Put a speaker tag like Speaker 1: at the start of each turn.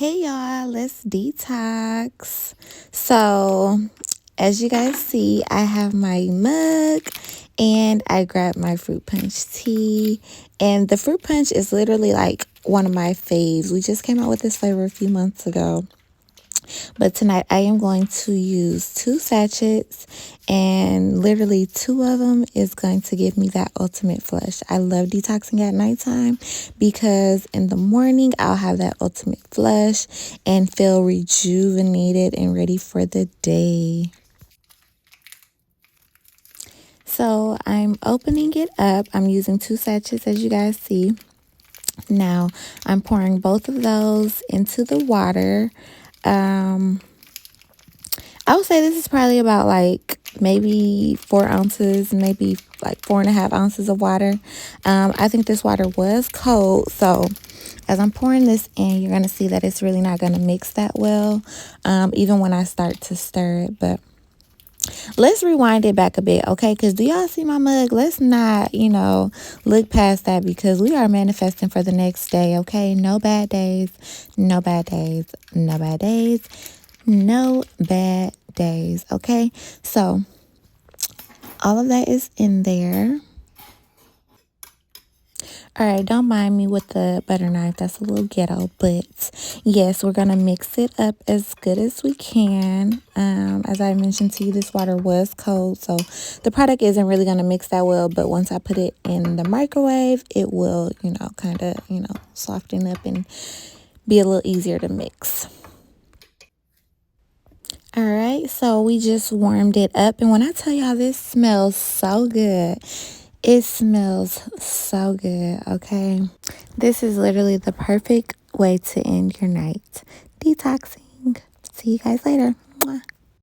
Speaker 1: Hey y'all, let's detox. So, as you guys see, I have my mug and I grabbed my fruit punch tea. And the fruit punch is literally like one of my faves. We just came out with this flavor a few months ago. But tonight I am going to use 2 sachets, and literally 2 of them is going to give me that ultimate flush. I love detoxing at nighttime because in the morning I'll have that ultimate flush and feel rejuvenated and ready for the day. So I'm opening it up. I'm using 2 sachets as you guys see. Now I'm pouring both of those into the water. I would say this is probably about like maybe 4 ounces, maybe like 4.5 ounces of water. I think this water was cold, so as I'm pouring this in, you're going to see that it's really not going to mix that well, even when I start to stir it. But let's rewind it back a bit, okay? Because do y'all see my mug? Let's not, look past that because we are manifesting for the next day, okay? No bad days, no bad days, no bad days, no bad days, okay? So all of that is in there. All right, don't mind me with the butter knife. That's a little ghetto, but yes, we're going to mix it up as good as we can. As I mentioned to you, this water was cold, so the product isn't really going to mix that well, but once I put it in the microwave, it will, kind of, soften up and be a little easier to mix. All right, so we just warmed it up, and when I tell y'all this smells so good, it smells so good, okay? This is literally the perfect way to end your night detoxing. See you guys later. Mwah.